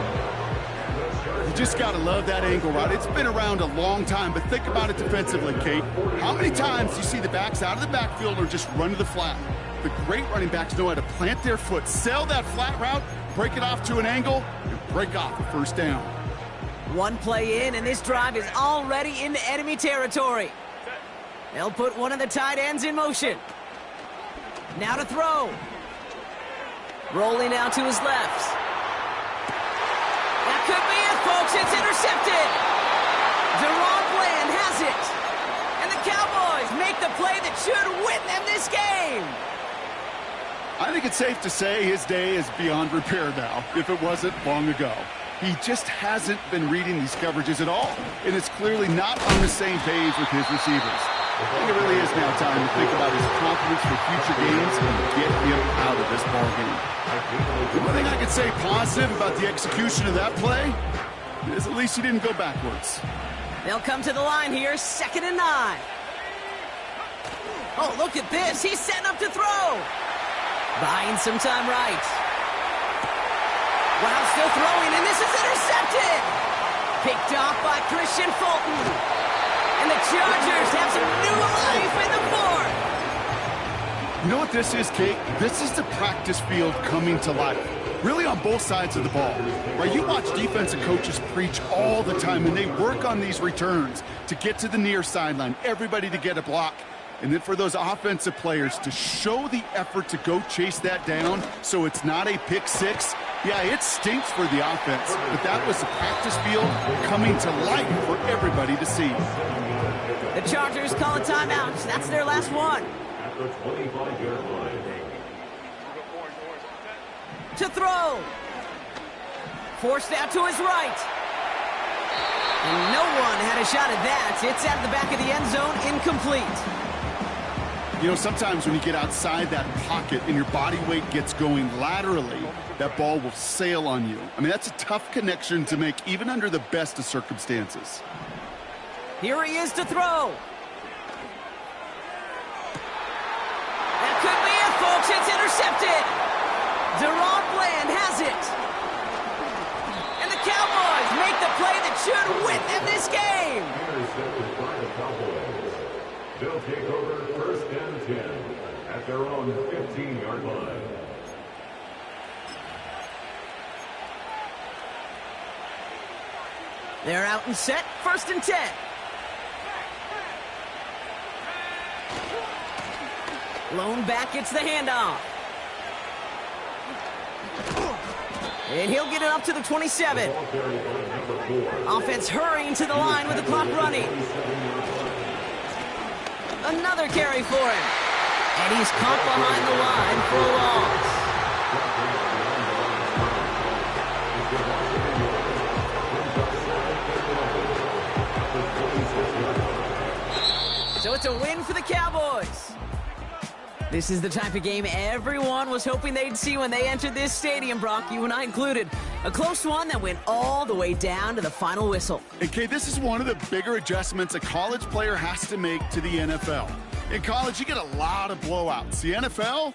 You just got to love that angle route. It's been around a long time, but think about it defensively, Kate. How many times do you see the backs out of the backfield or just run to the flat? The great running backs know how to plant their foot, sail that flat route, break it off to an angle, and break off a first down. One play in, and this drive is already into enemy territory. They'll put one of the tight ends in motion. Now to throw. Rolling out to his left. That could be it, folks. It's intercepted. Deron Bland has it. And the Cowboys make the play that should win them this game. I think it's safe to say his day is beyond repair now, if it wasn't long ago. He just hasn't been reading these coverages at all, and it's clearly not on the same page with his receivers. I think it really is now time to think about his confidence for future games and get him out of this ball game. The one thing I could say positive about the execution of that play is at least he didn't go backwards. They'll come to the line here, 2nd and 9. Oh, look at this. He's setting up to throw. Buying some time right. Wow, still throwing, and this is intercepted. Picked off by Christian Fulton. And the Chargers have some new life in the fourth. You know what this is, Kate? This is the practice field coming to life. Really on both sides of the ball. Right? You watch defensive coaches preach all the time, and they work on these returns to get to the near sideline, everybody to get a block. And then for those offensive players to show the effort to go chase that down so it's not a pick six. Yeah, it stinks for the offense, but that was the practice field coming to life for everybody to see. The Chargers call a timeout. That's their last one. At the 25-yard line. To throw. Forced out to his right. And no one had a shot at that. It's out of the back of the end zone, incomplete. You know, sometimes when you get outside that pocket and your body weight gets going laterally, that ball will sail on you. I mean, that's a tough connection to make even under the best of circumstances. Here he is to throw. That could be it, folks. It's intercepted. Deron Bland has it. And the Cowboys make the play that should win them this game. Intercepted by the Cowboys. They'll take over 1st and 10 at their own 15-yard line. They're out and set. 1st and 10. Lone back gets the handoff. And he'll get it up to the 27. Offense hurrying to the line with the clock running. Another carry for him. And he's caught behind the line for a loss. So it's a win for the Cowboys. This is the type of game everyone was hoping they'd see when they entered this stadium, Brock, you and I included. A close one that went all the way down to the final whistle. Okay, this is one of the bigger adjustments a college player has to make to the NFL. In college, you get a lot of blowouts. The NFL,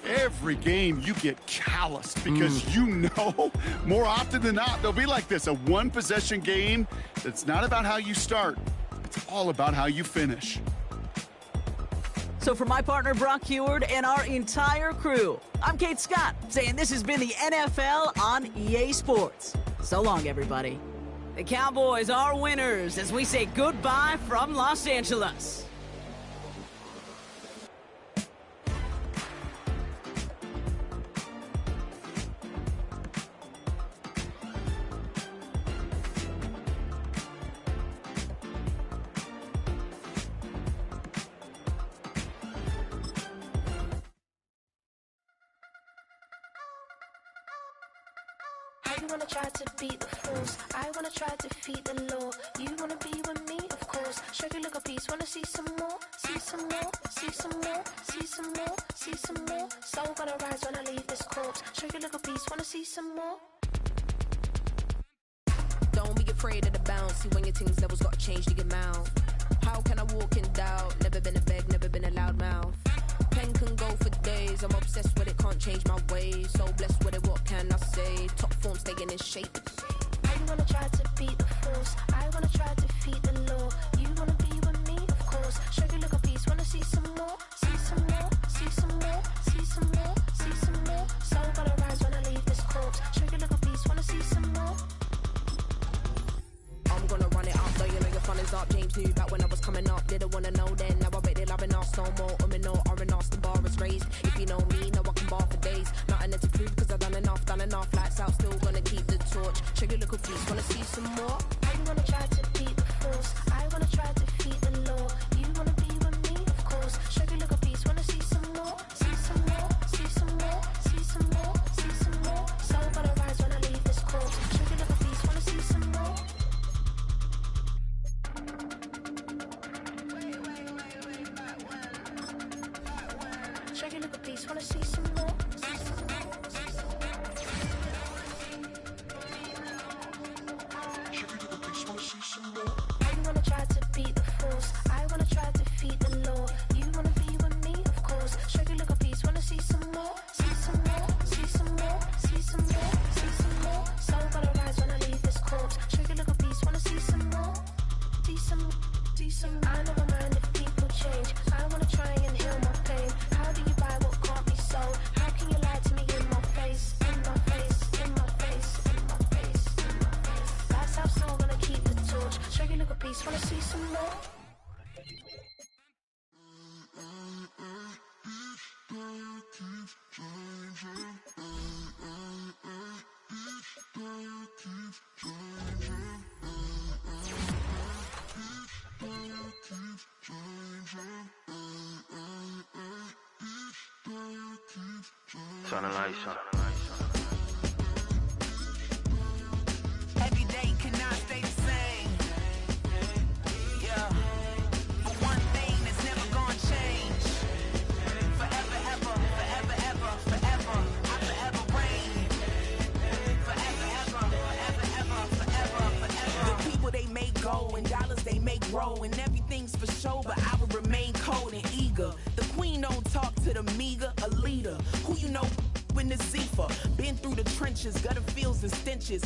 every game you get calloused because you know more often than not they'll be like this, a one-possession game that's not about how you start. It's all about how you finish. So for my partner, Brock Heward, and our entire crew, I'm Kate Scott, saying this has been the NFL on EA Sports. So long, everybody. The Cowboys are winners as we say goodbye from Los Angeles. You wanna try to beat the force, I wanna try to defeat the law. You wanna be with me, of course. Show you look a piece, wanna see some more, see some more, see some more, see some more, see some more. Soul gonna rise when I leave this corpse. Show you look a piece, wanna see some more. Don't be afraid of the bounce. See when your things levels got changed, you get mouth. How can I walk in doubt? Never been a beg, never been a loud mouth. Pen can go for days, ways. I'm obsessed with it, can't change my ways. So blessed with it, what can I say? Top form staying in shape. I wanna try to beat the force. I wanna try to defeat the law. You wanna be with me, of course. Show you look a piece, wanna see some more, see some more, see some more, see some more, see some more. Soul gonna rise when I leave this corpse. Show you look a piece, wanna see some more. I'm gonna run it up, though you know your fun is up. James knew back when I was coming up, didn't wanna know then. Now I bet they loving us no more. No R&R's, the bar is raised. If you know me, now I can bar for days. Nothing to prove, cause I've done enough. Lights out, still gonna keep the torch. Show you little piece, wanna see some more? I wanna try to beat the force. I wanna try to defeat the law. You wanna be with me, of course. Show you look a piece, wanna see some more, see some more, see some more, see some more, see some more. Soul gonna rise when I leave this corpse. Show you look a piece, wanna see some more. Show you look a piece, wanna see some more. I wanna try to beat the force. I wanna try to defeat the law. You wanna be with me, of course. Show you look a piece, wanna see some more, see some more, see some more, see some more, see some more. Soul gonna rise when I leave this corpse. Show you look a piece, wanna see some more, see some, see some. I never mind if people change. I wanna try and heal my pain. How do you buy what can't be sold? How can you lie to me in my face, in my face, in my face, in my face, in my face? That's how soul gonna keep the torch. Show you look a piece, wanna see some more. Turn the lights on. Every day cannot stay the same. Yeah. But one thing that's never gonna change. Forever, ever, forever, ever, forever. I forever reign. Forever, ever, forever, ever, forever, forever. The people they make go and dollars they make grow and everything's for show, but I will remain cold and eager. The queen don't talk to the meager, a leader. Who you know in the Zephyr? Been through the trenches, gutter fields and stenches.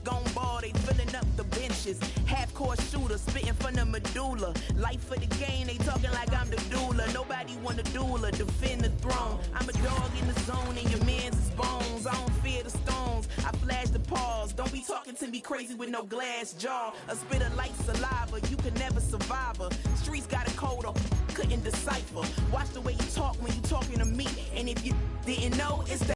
Gone ball, they filling up the benches. Half-court shooter, spitting from the medulla. Life for the game, they talking like I'm the doula. Nobody wanna doula, defend the throne. I'm a dog in the zone and your man's is bones. I don't fear the stones, I flash the paws. Don't be talking to me crazy with no glass jaw. A spit of light saliva, you can never survive her. Streets got a code up, couldn't decipher. Watch the way you talk when you talking to me. And if you didn't know, it's that